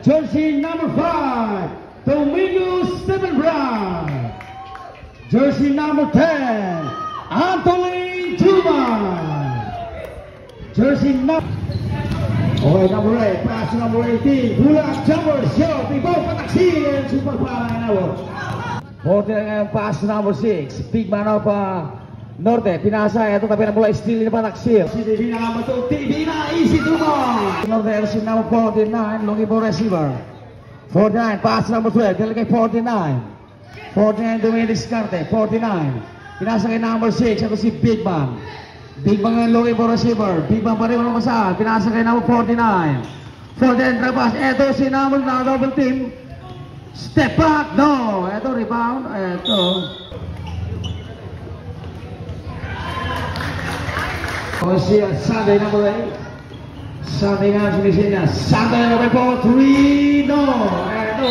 Jersey number 5, Domingo Stephen Brown. Jersey number 10, Anthony Tuman. Jersey number... Okay, number 8, pass to number 18, Bulak Jumper, shot, ibaw pataksin, super power and out. 14 pass to number 6, big man of Norte, pinasa, ito tapi na mula steal ni pataksil. Si Divina number 2, Divina, easy Tuman. Norte, LC number 49, looking for receiver. 49, pass number 12, delegate 49. 49, Dominic Discarte, 49. Pinasa kay number 6, ito si Big Man. Big Man looking for receiver. Big Man pa rin walang masaan. Pinasa kay number 49. 49, trapas. Ito si number na double team. Step back, no. Ito, rebound. Ito. O siya, Sunday number 8. Sunday nga sinisin niya. Sunday number 4, 3, no. Ito.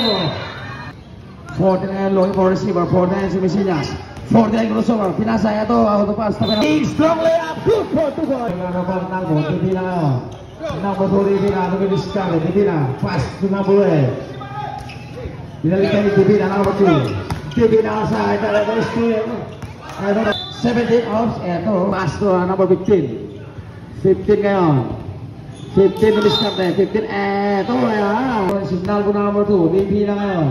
49 looking for receiver. 49 sinisin niya. 49 crossover. Pinasa ito. Out of pass. Strong layup. Good for 2 goal. Nagkakaroon ng goal. Divina. Number 2, Divina. Number Discarte. Divina. Pass to number 8. Pinalitan ni Divina. Number 2. Divina sa ito. Ito. 17 off. Ito. Pass to number 15. 15 ngayon. 15 na Discarte. 15. Ito. Signal ko number 2. Divina ngayon.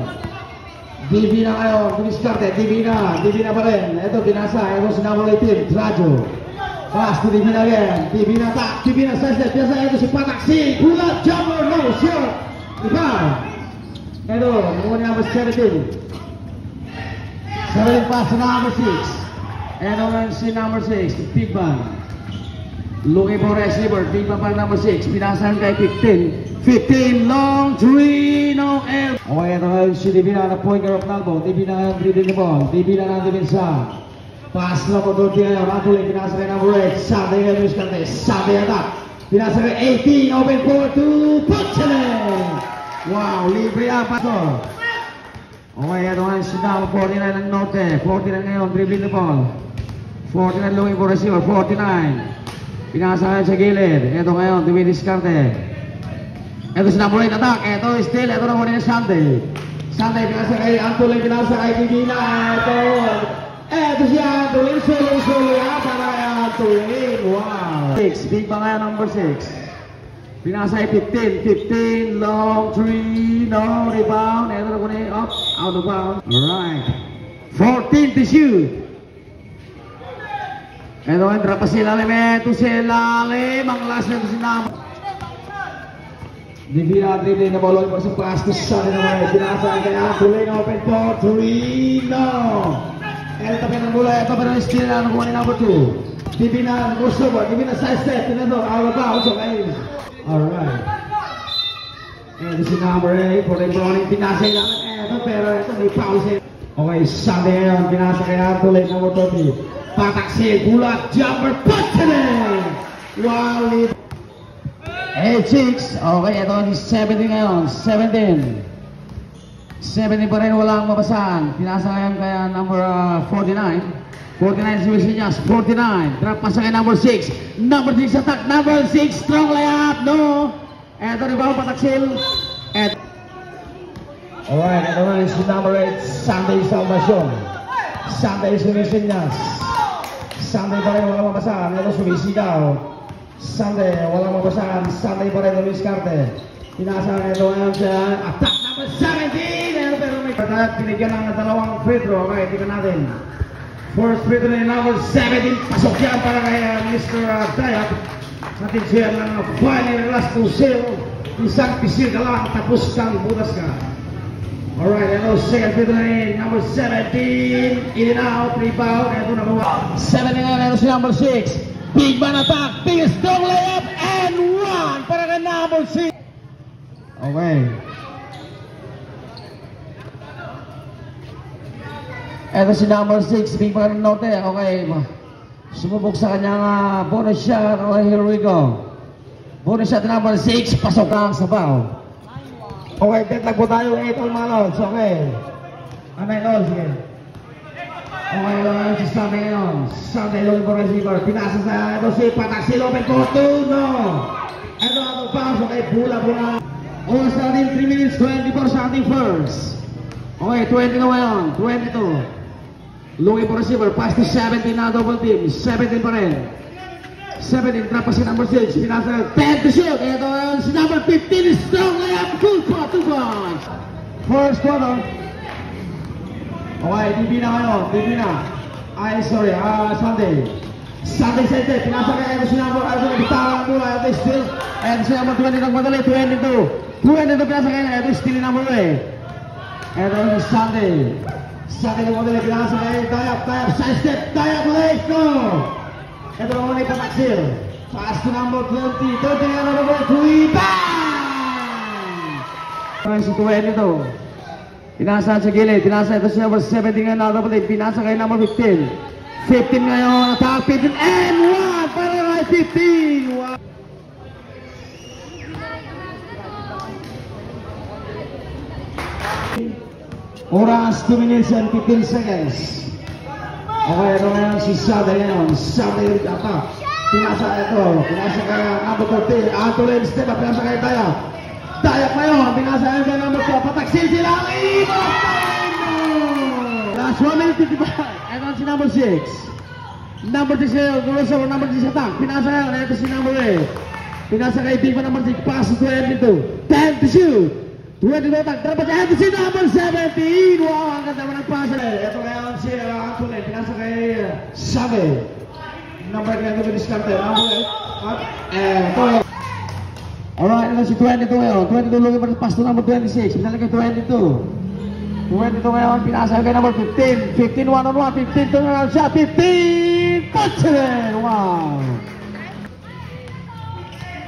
Divina ngayon. Discarte. Divina. Divina pa rin. Ito. Pinasa. Ito si number 18. Trajo. Pass to Divina again. Divina tak. Divina sa step. Pinasa. Ito si Pataksi. Bulak. Jumper. No. Shot. Iba. Ito. Muna number 17. 17 pass to number 6. Ito si number 6. Big Man. Looking for receiver. Big Man pa number 6. Pinasahan kay 15. 15 long 3 no L. Okay, ito ngayon si Divina na point guard of Nalbo. Divina ngayon dribbling the ball. Divina na depensa. Pass na po doon ngayon. Ratuli. Pinasa kay number 8. Sunday ngayon Discarte. Sunday attack. Pinasa kay 18. Open for 2. Putchelen. Wow, libre ang pastor. Okay, ito ngayon si number 49 ng Norte. 49 ngayon dribbling the ball. 49 looking for receiver. 49. Pinasa ngayon sa gilid. Ito ngayon, Divina Discarte. Ito si number 8 attack. Ito still. Ito na muna yung Sunday. Sunday, pinasa kay Anthony. Pinasa kay Divina. Ito si Anthony. Solo. Para kay Anthony. Wow. 6. Big pa kaya number 6. Pinasa kay 15. 15. Long 3. No. Rebound. Ito na muna yung up. Out of bounds. Alright. 14 to shoot. Ito entra pa sila Ito sila ang last na ito si number. Divina dribbling na ball for sa pass to Sunday naman. Pinasa kay Anthony. Open for 3. No. Ito pa ng bola. Ito pa ng steal na nakuha ni number 2. Divina crossover. Divina side step. Pinado. Out of bounds. Okay. Alright. Ito si number 8. For the Browning. Pinasa niya. Ito pero ito may foul siya. Okay. Sunday ngayon. Pinasa kay Anthony. Number 30. Pataksi. Bulak. Jumper. Putchelen. Wow. 8-6. Okay, ito ang 17 ngayon. 17 pa rin walang mabasahan. Pinasa ngayon kaya number 49. 49 si Wilson 49. Drop pa sa kay number 6. Number 6 attack. Number 6. Strong layup. No. Ito rin ba pataksil? Alright, ito nga si number 8. Sunday Salvacion. Sunday si Wilson Sunday pa rin walang mabasahan. Ito sumisigaw. Sunday, walang mabasahan. Sunday pa rin ng Discarte. Pinasa ito ngayon sa attack number 17. Pero may pinigyan ng dalawang free throw. Okay, tingnan natin. First free throw ni number 17. Pasok yan para kay Mr. Dayat. Natin siya ng final last to sale. Isang pisil ka lang. Tapos kang butas ka. Alright, ito second free throw ni number 17. In and out, rebound. Ito na ba? 7 ngayon. Ito si number 6. Big man attack, big strong layup, and 1 para kay number 6. Okay. Ito si number 6, big man Norte. Okay. Sumubok sa kanyang bonus shot. Okay, here we go. Bonus shot number 6, pasok lang sa foul. Okay, tetag po tayo 8 all mga lods. Okay. Anay lods, sige. Okay, si Sunday ngayon. Sunday looking for receiver. Pinasa sa ito si Pataksi. Open for 2. No. Ito ang bounce. Okay, bula. Oras natin 3 minutes 24 sa ating first. Okay, 20 na ngayon. 22. Looking for receiver. Pass to 17 na double team. 17 pa rin. 17, trap pa si number 6. Pinasa 10 to shoot. Ito si number 15. Strong layup. Full pot. 2 points. First quarter. Okay, DB na ngayon. DB na. Ay, sorry. Sunday. Sunday sa ito. Pinasa kaya ito si number. Ito na bitawan mula. Ito still. Ito si number 20 nagmadali. 22. 22 pinasa kaya. Ito still number 8. Ito si Sunday. Sunday nagmadali. Pinasa kaya. Tayap. Side step. Tayap. Malay. Go. Ito naman ay pataksil. Pass to number 20. 30 na number 3. Bang! Si 20 ito. Pinasa sa gilid. Pinasa ito si number 17 nga na double. Pinasa kay number 15. 15 ngayon. Attack 15 and 1. Para kay 15. Wow. Oras 2 minutes and 15 seconds. Okay, ano ngayon si Sunday ngayon. Sunday ulit attack. Pinasa ito. Pinasa kaya number 13. Antolin step up. Pinasa kaya Daya. Daya ngayon. Pinasa kaya number 2. Pataksil sila. Last 1 minute 55. Ito si number 6. Number 6 ngayon. Number 6 attack. Pinasa ngayon. Ito si number 8. Pinasa kay Big Man number 6. Pass to 22. 10 to shoot. 22 attack. Dapat ito si number 17. Wow, ang ganda mo ng pass. Ito ngayon si Antolin. Pinasa kay Sabe. Number 9 ito diskarte. Number 8. And ito. Alright, ito si 22 ngayon. 22 looking for the pass to number 26. Pinasa kay 22. 22 ngayon. Pinasa kay number 15. 15 1-on-1. 15 to ngayon siya. 15. Touchdown. Wow.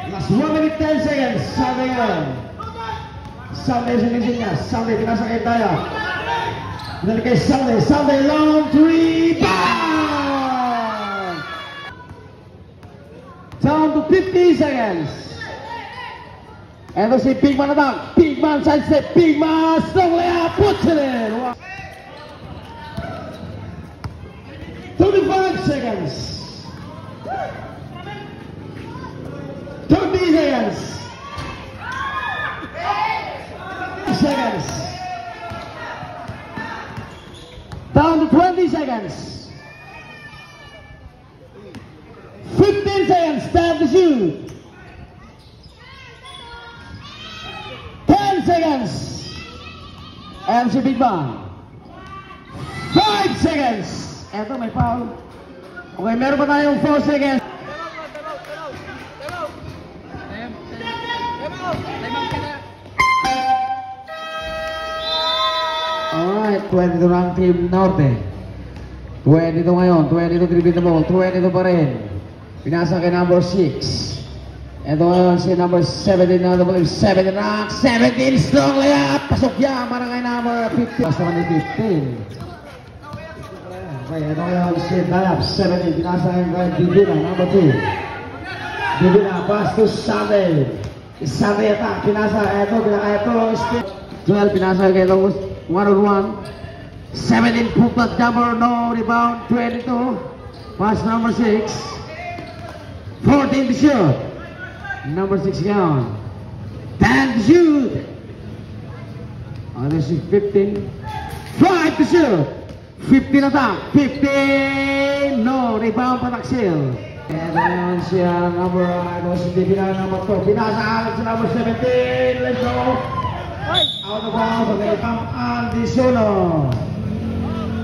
Last 1 minute 10 seconds. Sabe ngayon. Sunday sa gising niya. Sunday, pinasa kay Daya. Pinasa kay Sunday. Sunday, long 3. Bang! Down to 50 seconds. Ito si Big Man attack. Big Man side step. Big Man strong layup. Puts it in. Wow. 35 seconds. 30 seconds. Seconds. Down to 20 seconds. 15 seconds. Time to shoot. 10 seconds. MC Big Bang. 5 seconds. Eto may foul. Okay, meron pa tayong 4 seconds. Alright, 22 na ang Team Norte. 22 ngayon, 22 tribute the ball, 22 pa rin. Pinasa kay number 6. Ito ngayon si number 17 na double 7 rock, 17 strong layup. Pasok yan para kay number 15. Basta man yung 15. Okay, ito ngayon si layup, 17. Pinasa kay Bibina, number 2. Bibina, pass to Sunday. Sunday attack, pinasa, ito, 12, pinasa kay Longos. 1-on-1. 17 put jumper, no rebound. 22. Pass number 6. 14 to shoot. Number 6 gone. 10 to shoot. This is 15. 5 to shoot. 15 attack. 15. No rebound pataksil. And then siya number si Divina number 2. Pinasa sa number 17. Let's go. Out of bounds, okay, from Andy Sono.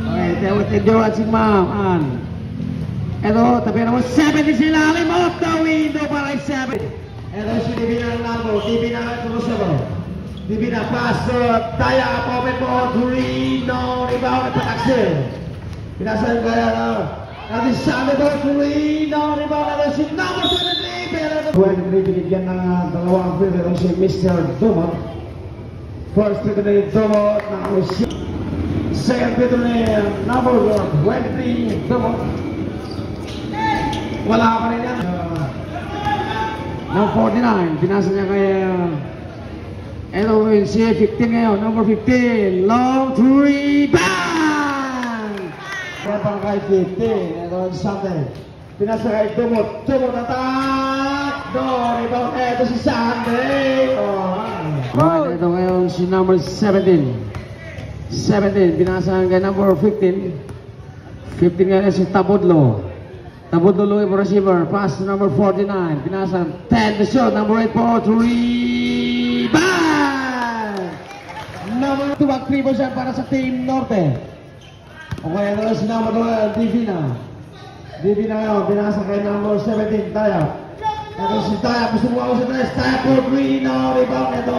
Okay, tawag Johan si Ma'am. Ito, tabi naman 7 sila. Off the window para 7. Ito si Divina Lambo. Divina Cruzado. Divina pass to Daya. Open ball. 3. No rebound. Pataksil. Pinasan kaya na. Natin Sunday ball. 3. No rebound. Ito si number 23. Pero ito. 23 binigyan ng dalawang free. Ito si Mr. Dumont. First to the Domo, now second to the number 20, Domo. Wala pa rin yan. Number 49, pinasa niya kay ito rin siya, 15 ngayon, number 15, long 3, bang! Kaya pang kay 15, ito rin Sunday. Pinasa kay Domo, attack! No, rebound, ito si Sunday! Oh, Right, ito ngayon si number 17. 17, binasahan kay number 15. 15 ngayon si Tabudlo. Tabudlo Louis for receiver. Pass to number 49. Binasahan 10 to shoot. Number 8 for 3. Bang! Number 2 back 3 po siya para sa Team Norte. Okay, ito na si number 2, Divina. Divina ngayon, binasahan kay number 17, Taya. Ito si Taya, gusto mo ako sa tres. Taya for 3. No, rebound ito.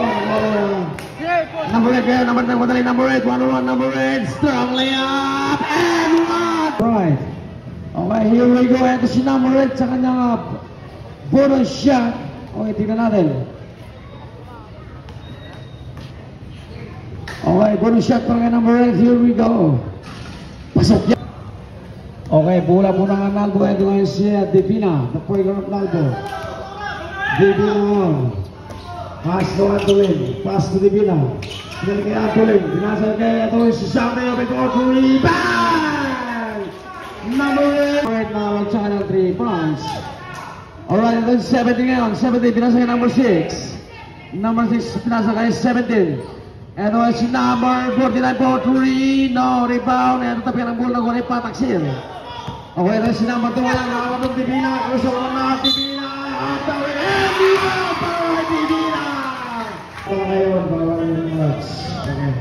Number 8 kaya, number 10, madali, number 8, 1-on-1, number 8, strong layup, and 1! Right. Okay, here we go. Ito si number 8 sa kanyang bonus shot. Okay, tingnan natin. Okay, bonus shot para kay number 8. Here we go. Pasok yan. Okay, bola po ng Nalbo. Ito ngayon si Divina. The point of Nalbo. Divina ngayon. Pass to Antolin. Pass to Divina. Pinali kay Antolin. Binasa kay Antolin. Si Sante. Open to Antolin. Bang! Number 8. Right now, ang tsaka ng 3 points. Alright, ito si 17 ngayon. 17, binasa kay number 6. Number 6, binasa kay 17. Ito si number 49 po. 3. No, rebound. Ito tapi ang bola ng gulay pataksil. Okay, ito si number 2. Walang nakapatong Divina. Gusto ko na Divina. Antolin. And rebound para Divina. Para ngayon, bawal yung clutch. Okay.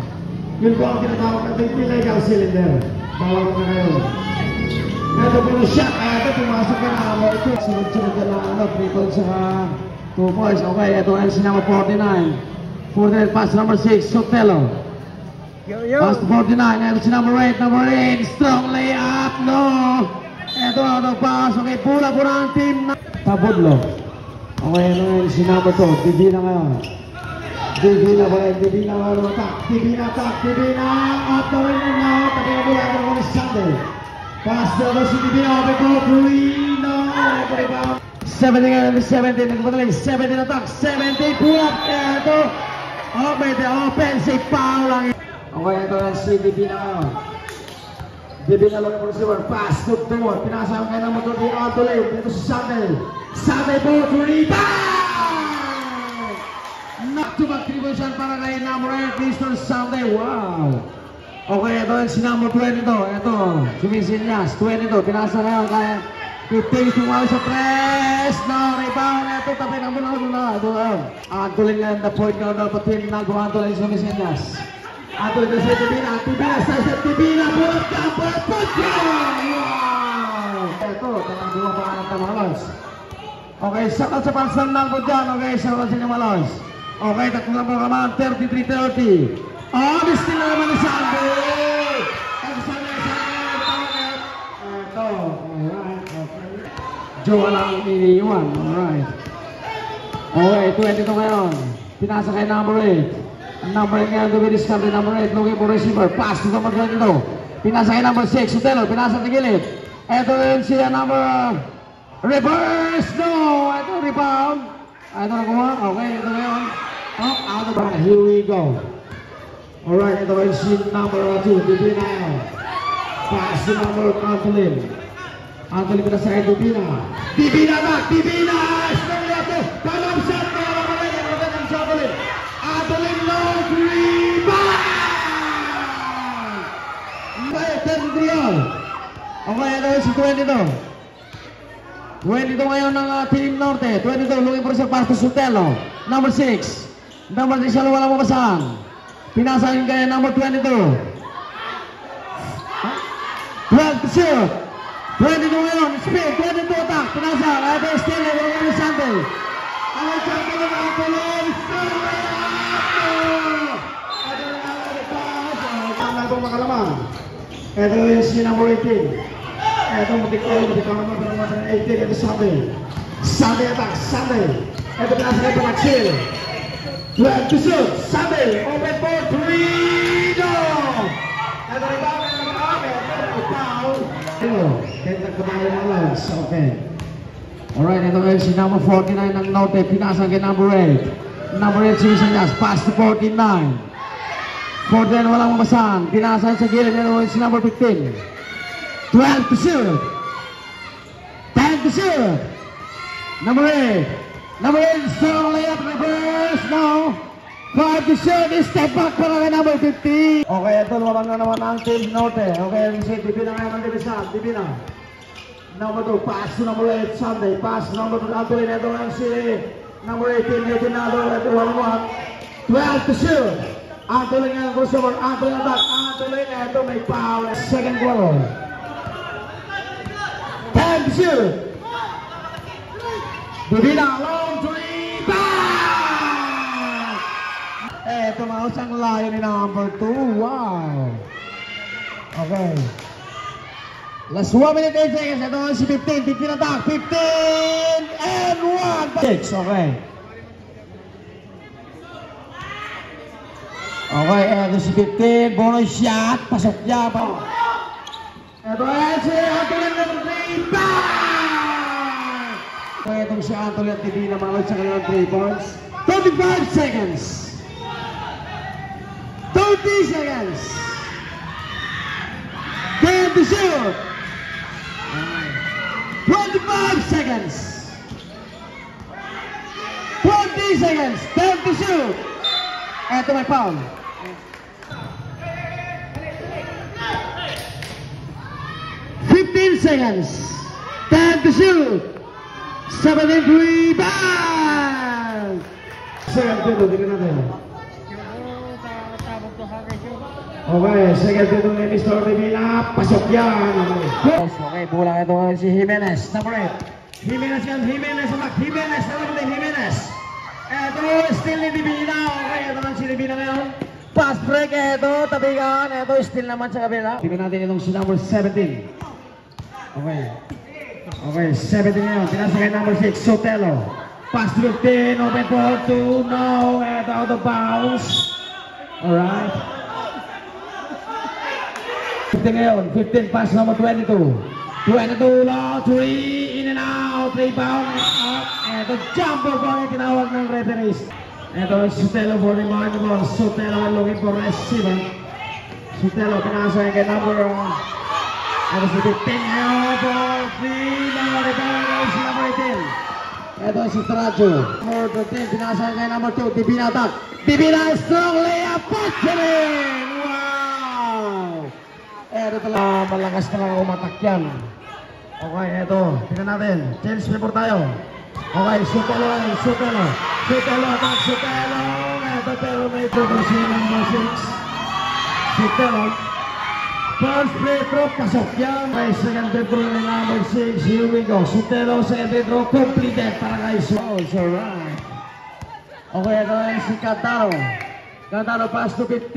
Yun po ang tinatawag natin illegal cylinder. Bawal na ngayon. Ito po yung shot. Ito pumasok ka na. Ito, sunod-sunod ka na 3 points saka 2 points. Okay, ito ay si number 49. 49, pass number 6, Sotelo. Pass to 49, ito si number 8. Number 8, strong layup. No. Ito pass. Okay, pula po na ang team na Tabudlo. Okay, ito ay si number 2. Divina ngayon. Divina ba rin? Divina ngayon. Divina. Up the ring na nga. Tapi na mula ito kami Sunday. Pass na si Divina. Open ko. 3. No. Ito rebound. 17 ngayon. 17. Nagpapataling. 17 attack. 17 pull up. Ito. Okay, the offensive foul lang. Okay, ito yung si Divina ngayon. Divina lang yung receiver. Pass to Tumor. Pinasama kayo ng motor di Antolin. Ito si Sunday. Sunday po. 3. Bang! Not to contribution para kay number 8, Mr. Sunday. Wow! Okay, ito yung si number 20 to. Ito, sumisinyas. 20 to. Pinasa ngayon kaya 15 sumali sa 3. No, rebound. Ito, tapi na muna. Ito, Antolin nga the point nga daw patin na gawa Antolin sumisinyas. Antolin na sa Divina. Divina sa Divina. Bulat ka. Wow! Ito, tanang gawa pa ka ng tamalos. Okay, sakat sa pansang nalbo dyan. Okay, sakat sa Malos. Okay, tatlo lang po kaman. 33-30. Oh, mistil na naman ni Sandy. Ito, Sandy. Ito. Alright, okay. Jowa lang iniiwan. Alright. Okay, 22 ngayon. Pinasa kay number 8. Number 8 ngayon, dumidiscount kay number 8. Looking for receiver. Pass to number 22. Pinasa kay number 6. Sotelo, pinasa sa gilid. Ito yun siya number reverse. No! Ito, rebound. Ito na kuha. Okay, ito ngayon. Oh, out of bounds. Here we go. Alright, ito yung si number 2. Divina. Pass to number Antolin. Antolin pinasa kay Divina. Divina back! Divina! Strong ito! Palong shot! Antolin long 3! Bang! Okay, 33 all. Okay, ito yung si 22. 22 ngayon ng Team Norte. 22, looking for sa pass to Sotelo. Number 6. Number 6, siya walang mabasahan. Pinasa yun kaya number 22. 12 to shoot. 22 ngayon, speed, 22 attack. Pinasa, ito yung steal, ito yung Sunday. Ang Sunday ng Antolin. Ang nagong makalaman. Ito yung si number 18. Ito matik naman pero naman 18. Ito Sunday. Sunday attack, Sunday. Ito pinasa kayo panaksil. 12 to shoot. Sunday. Open for 3. No! Ito rebound. Ito foul. Kaya nagkabali ng Lance. Okay. Alright, ito ngayon si number 49 ng Norte. Pinasa kay number 8. Number 8 si Isanyas. Pass to 49. 49 walang mabasahan. Pinasa sa gilid. Ito si number 15. 12 to shoot. 10 to shoot. Number 8. Number 8, strong layup, reverse, no. 5 to shoot, step back para kay number 50. Okay, ito lumabang na naman ang Team Norte. Okay, si Divina ngayon ang Divisa. Divina. Number 2, pass to number 8, Sunday. Pass number 2, Antolin. Ito ang si number 18, Letinado. Ito 1-1. 12 to shoot. Antolin ngayon ang crossover. Antolin attack. Antolin, ito may foul. Second quarter. 10 to shoot. Divina, long 3, bang! Eto mga usang layo ni number 2. Wow! Okay. Last 1 minute 8 seconds. Ito ang si 15. 15 attack. 15 and 1. 6. Okay. Okay. Ito si 15. Bonus shot. Pasok niya. Ito ay si Antolin number 3. Bang! Okay. Itong si Antolin at Divina mga sa kanilang 3 points. 35 seconds. 30 seconds. 10 to shoot. 25 seconds. 20 seconds. 10 to shoot. Eto may foul. 15 seconds. 10 to shoot. 73 bang! Second tito, tingnan natin. Okay, second tito ni Mr. Divina. Pasok yan. Okay, bulang ito si Jimenez. Number 8. Jimenez yan. Jimenez anak. Jimenez. Alam mo din, Jimenez. Ito, still ni Divina. Okay, ito lang si Divina ngayon. Pass break. Ito, tabigan. Ito, still naman sa kabila. tingnan natin itong si number 17. Okay. Okay, 17 ngayon. Pinasa kay number 6, Sotelo. Pass to 15. Open for 2. No. Ito, out of bounds. Alright. 15 ngayon, 15 pass number 22. 22 long, 3 in and out, rebound, up. Ito, jumper ball yung tinawag ng referees. Ito, Sotelo for the ball. Sotelo looking for receiver. Sotelo, pinasa kay number ito si 15 ngayon for 3 na rebound si number 18. Ito si Trajo. Number 13, pinasa kay number 2, Divina attack. Divina strong layup, positive! Wow! Ito talaga, malakas talaga umatak yan. Okay, ito. Tingnan natin. Change paper tayo. Okay, Sotelo. Sotelo attack, Sotelo. Ito pero may si number 6. Sotelo. First free throw, pasok yan. Okay, second free throw ni number 6. Here we go. Sotelo, second free throw, completed para kay Sols. Alright. Okay, ito yung si Cantaro. Cantaro pass to 15.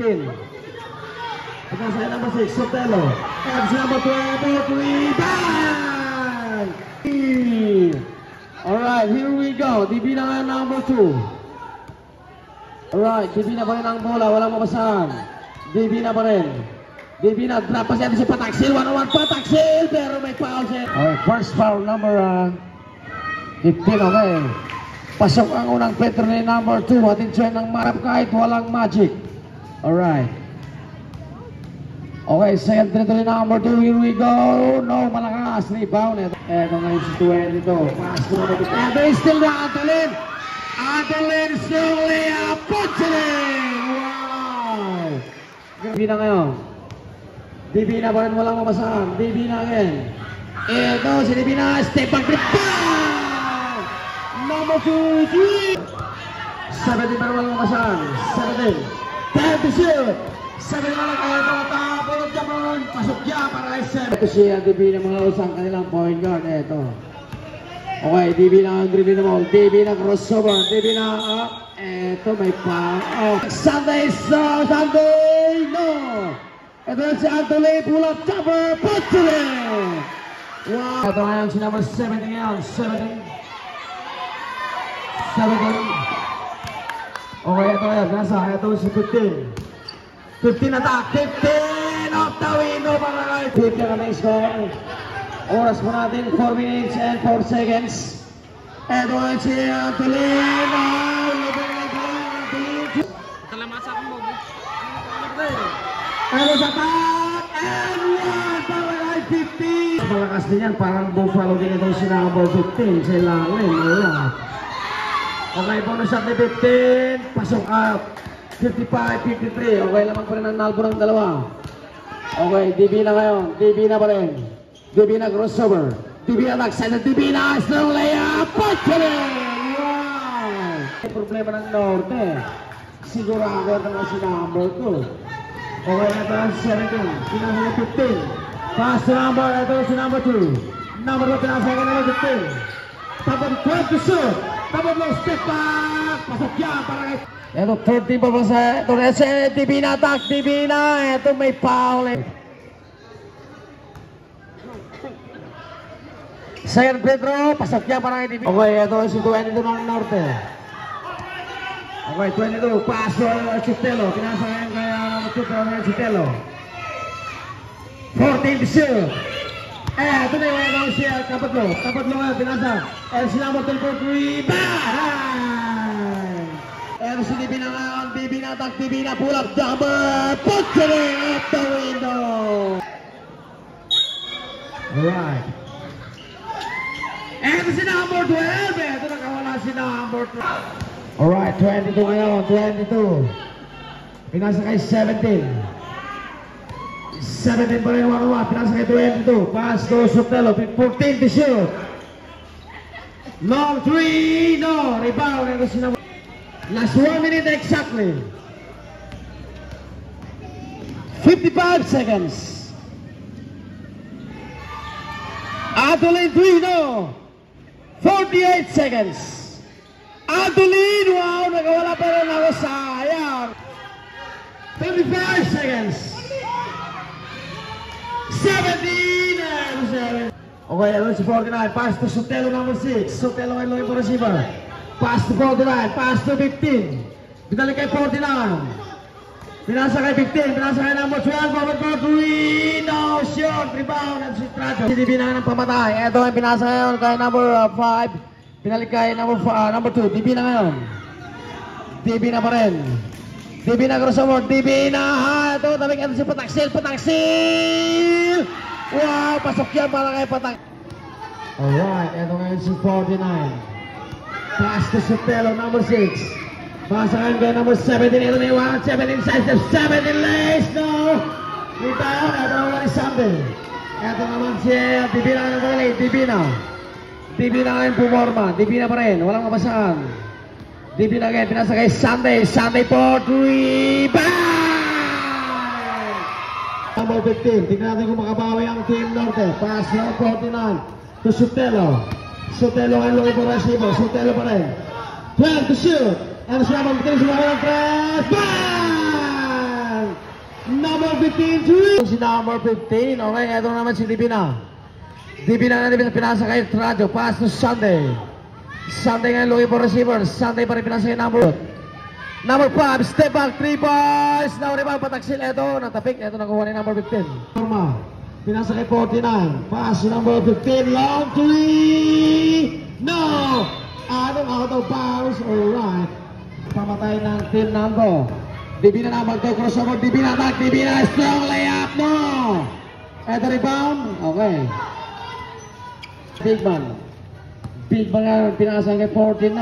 Ito sa number 6, Sotelo. And si number 23, bang! Alright, here we go. Divina nga number 2. Alright, Divina pa rin ang bola. Walang mabasahan. Divina pa rin. Divina, drop pa siya si Pataksil. 1-on-1 Pataksil. Pero may foul siya. Okay, first foul number 15. Okay. Pasok ang unang free throw ni number 2. Atin siya ng marap kahit walang magic. Alright. Okay, second free throw ni number 2. Here we go. No, malakas. Rebound. Ito ngayon si 20 ito. Pass to number 2. Ito is still na Antolin. Antolin still layup. Positive. Wow. Divina ngayon. Divina pa rin walang mabasahan. Divina again. Ito si Divina. Step back. Bang! Number 2, 3. 17 pa rin walang mabasahan. 17. 10 to shoot. 7 na lang kayo. Tapos Jamon. Pasok niya para kay 7. Ito siya. Divina mga usang kanilang point guard. Ito. Okay. Divina ang green mo. Divina crossover. Divina up. Ito may foul. Oh. Sunday. No. Ito na si Antolin, pull up, jumper, positive! Wow! Ito ngayon si number 17 ngayon, 17. Okay, ito ngayon, nasa, ito si 15. 15 attack, 15! Off the window para kay 15 ang aming score. Oras po natin, 4 minutes and 4 seconds. Ito ngayon si Antolin, Salamat sa akong bobo. Pero sa top and 1 para kay 50. Malakas din yan, parang Buffalo din itong si number 15. Sila rin, wala. Okay, bonus shot ni 15. Pasok up. 55-53. Okay, lamang pa rin ang nalbo ng dalawa. Okay, DB na ngayon. DB na pa rin. DB na crossover. DB na backside. DB na strong layup. Pagkaling! Wow! Problema ng Norte. Siguro ako ito nga si number 2. Okay, ito ang 17. Pinasa na 15. Pass to number. Ito si number 2. Number 2 pinasa ka number 15. Tapos 12 to shoot. Tapos low step back. Pasok yan para kay... Ito 13 pa sa ito. DB na attack. DB na. Ito may foul. Second Pedro. Pasok yan para kay DB. Okay, ito si 22 ng Norte. Okay, 22. Pass to Chitelo. Pinasa yan kaya number 2 Chitelo. 14 to shoot. Ito na yung siya. Kapatlo. Kapatlo nga. Pinasa. Si number 10 for 3. Bang! Ito si DB na ngayon. DB na attack. DB na pull up. Jumper. Put it up the window. Alright. Ito si number 12. Ito nakawala si number 12. Alright, 22 ngayon, 22. Pinasa kay 17. 17 pa rin yung 1-1. Pinasa kay 22. Pass to Sotelo. 14 to shoot. Long 3. No. Rebound. Ito si number. Last 1 minute exactly. 55 seconds. Adeline 3. No. 48 seconds. Adeline, wow, nagawala pa rin ako, sayang. 35 seconds. 17. Okay, ano si 49. Pass to Sotelo number 6. Sotelo ay looking for receiver. Pass to 49. Pass to 15. Binalik kay 49. Pinasa kay 15. Pinasa kay number 12. Over for 3. No, short. Rebound. At si Trajo. Hindi binangan ng pamatay. Ito ay pinasa ngayon kay number 5. Pinalik kay number 2, DB na ngayon. DB na pa rin. DB na crossover, DB na ha. Ito, tabing ito si Pataksil. Pataksil! Wow, pasok yan para kay Patak. Alright, ito ngayon si 49. Pass to Sotelo, number 6. Pasa ngayon kay number 17. Ito na yung 17 side step, 17 lays. No! Rebound, ito naman ni Sunday. Ito naman si DB na ngayon. DB na. DB na ngayon pumorma. DB na pa rin. Walang mabasaan. DB na ngayon. Pinasa kay Sunday. Sunday for 3. Bang! Number 15. Tingnan natin kung makabawi ang Team Norte. Pass na 49 to Sotelo. Sotelo ngayon looking for receiver. Sotelo pa rin. 12 to shoot. And si number 15. Sumama ng press. Bang! Number 15 3. Si number 15. Okay. Ito naman si DB na. DB na natin pinasa kay Trajo. Pass to Sunday. Sunday ngayon looking for receiver. Sunday pa rin pinasa kay number 5. Step back. 3 points. Now rebound. Pataksil. Ito. Natapik. Ito nakuha ni number 15. Pinasa kay 49. Pass to number 15. Long 3. No. Anong out of bounds. Alright. Pamatay ng team number. DB na naman to. Crossover. DB na attack. DB na strong layup. No. Ito rebound. Okay. Big man nga pinasan kay 49.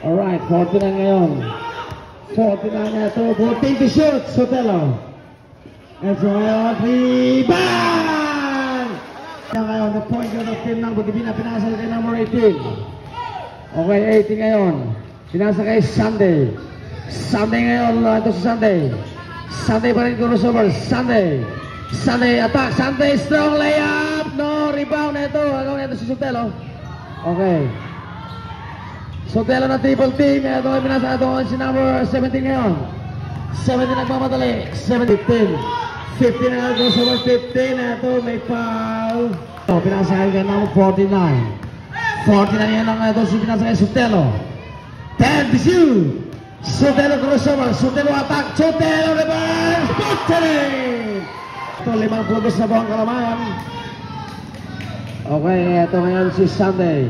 Alright, 49 ngayon. 49 na ito. 14 to shoot. Sotelo. And so ngayon, 3. Bang! Ngayon, the point of the team ng Budibin na pinasan kay number 18. Okay, 18 ngayon. Pinasa kay Sunday. Sunday ngayon. Ito si Sunday. Sunday pa rin crossover. Sunday. Sunday attack. Sunday strong layup. No, rebound ito. Ano ito si Sotelo? Okay. Sotelo na triple team. Ito ay pinasa. Ito si number 17 ngayon. 17 nagmamadali. 15. 15 na ito sa 15. Ito may foul. Ito pinasa kay number 49. 49 yan ang ito si pinasa kay Sotelo. 10 to shoot. Sotelo crossover. Sotelo attack. Sotelo reverse. Victory! Ito 5 puntos na buong Kalamayan. Okay, ito ngayon si Sunday.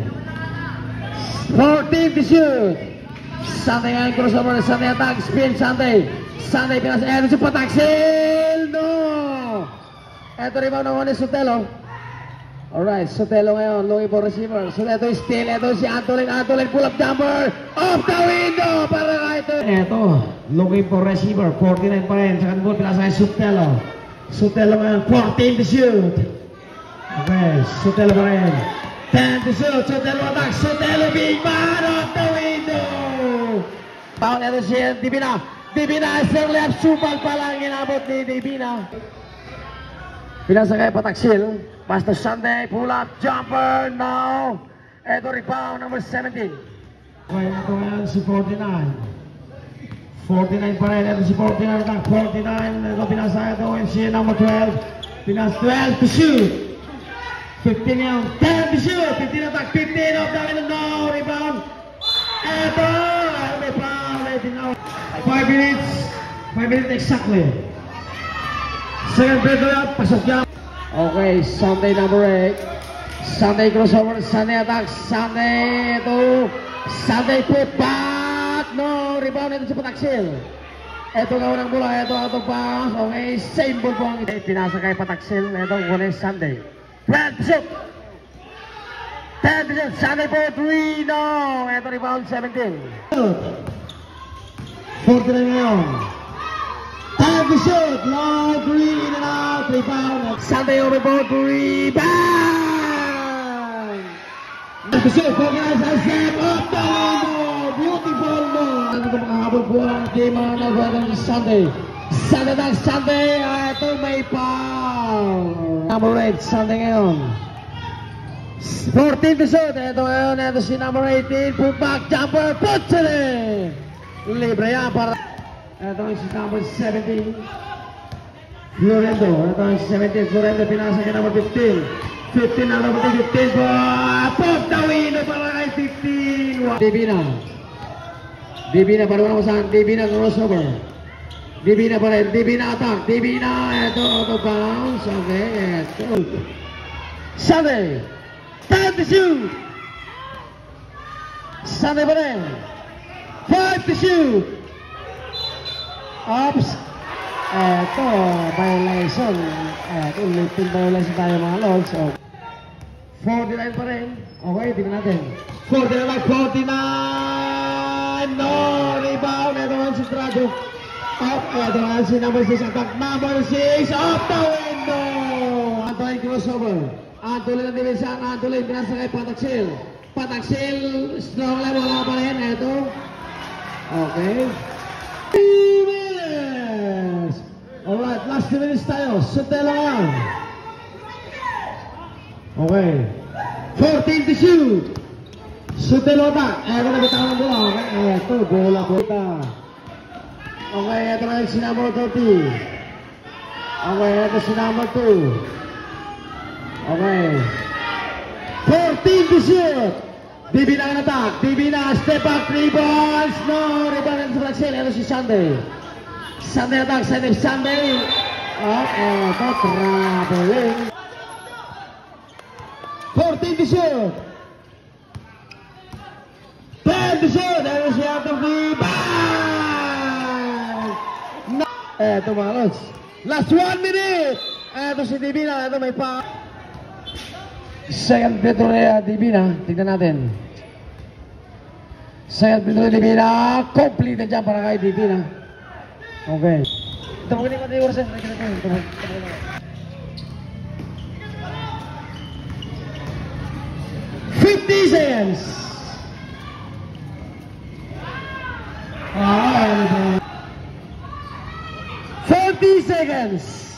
14 to shoot. Sunday ngayon crossover. Sunday attack. Spin Sunday. Sunday pinasa. Ito si Pataksil. No! Ito rebound naman ni Sotelo. Alright, Sotelo ngayon, looking for receiver. So ito yung steal, ito si Antolin, pull up jumper, off the window, para kahit ito, looking for receiver, 49 pa rin, second ball, pinasa kay Sotelo. Sotelo ngayon, 14 to shoot. Okay, Sotelo pa rin, 10 to shoot, Sotelo attack, Sotelo big man, off the window. Foul, ito si Divina, isang left, supal pa lang inabot ni Divina. Pinasa kay Pataksil. Pass to Sunday, pull up, jumper, now. Ito rebound, number 17. Okay, ito ngayon si 49. 49 pa rin, ito si 49, attack 49. Ito pinasa, ito ngayon si number 12. Pinas 12 to shoot. 15 yun, 10 to shoot. 15 attack, 15 off the window, no, rebound. Ito, may foul, 5 minutes exactly. Second free throw up, pasok yan. Okay, Sunday number 8. Sunday crossover, Sunday attack, Sunday ito. Sunday put back. No, rebound ito si Pataksil. Ito gawin ng bola, ito out of bounds. Okay, same ball po ang pinasa kay Pataksil. Ito kunin Sunday. 12 shoot. 10 shoot. Sunday po 3. No, ito rebound 17. 49 ngayon. Time to shoot, long three in and out, rebound. Sunday overboard, rebound. Time to shoot, focus, and step up the window. Beautiful move. Ano ito makahabol po ang game ang nagwagan sa Sunday. Sunday na Sunday, ito may foul. Number 8, Sunday ngayon. 14 to shoot, ito ngayon, ito si number 18, put back, jumper, put it in. Libre yan para... Ito si number 17, Florendo. Ito si 17, Florendo, pinasa kay number 15. 15 na number 15 po. Pop the window para kay 15. Divina, para naman saan? Divina crossover. Divina pa rin, Divina attack. Divina, ito, auto bounce. Okay, ito. Sunday, time to shoot. Sunday pa rin. 5 to shoot. Oops! Eto, violation. Eto, little violation tayo mga lods. So, 49 pa rin. Okay, tingnan natin. 49, 49! No! Rebound! Eto ang si Trado. Up! Eto ang si number 6. Attack number 6! Off the window! Antoine crossover. Antoine na divisan. Antoine pinasa kay Pataksil. Pataksil, strong level. Wala pa rin. Eto. Okay. Alright, last 2 minutes tayo. Sotelo lang. Okay. 14 to shoot. Sotelo attack. Eto na bitawan ng bola. Okay, eto. Bola po. Okay, eto na si number 30. Okay, eto si number 2. Okay. 14 to shoot. Divina ang attack. Divina, step back, 3 balls. No, rebound sa Brazil. Eto si Sunday. Sunday attack, Sunday. Oh, eto, traveling. 14 to shoot. 10 to shoot. Eto si out of the bang. No. Eto mga lods. Last 1 minute. Eto si Divina. Eto may pa. Second free throw ni Divina. Tignan natin. Second free throw ni Divina. Complete dyan para kay Divina. Okay. Ito mo ganito yung orasan. 50 seconds. 40 seconds.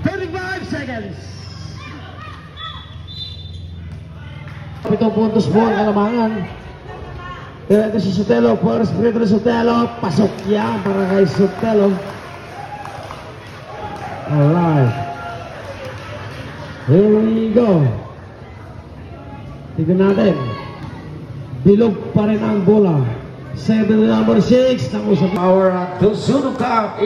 35 seconds. 7 puntos po ang kalamangan. Ito si Sotelo, first free throw Sotelo, pasok yan para kay Sotelo. Alright. Here we go. Tignan natin. Bilog pa rin ang bola. 7 number 6. Power at Sunog Cup.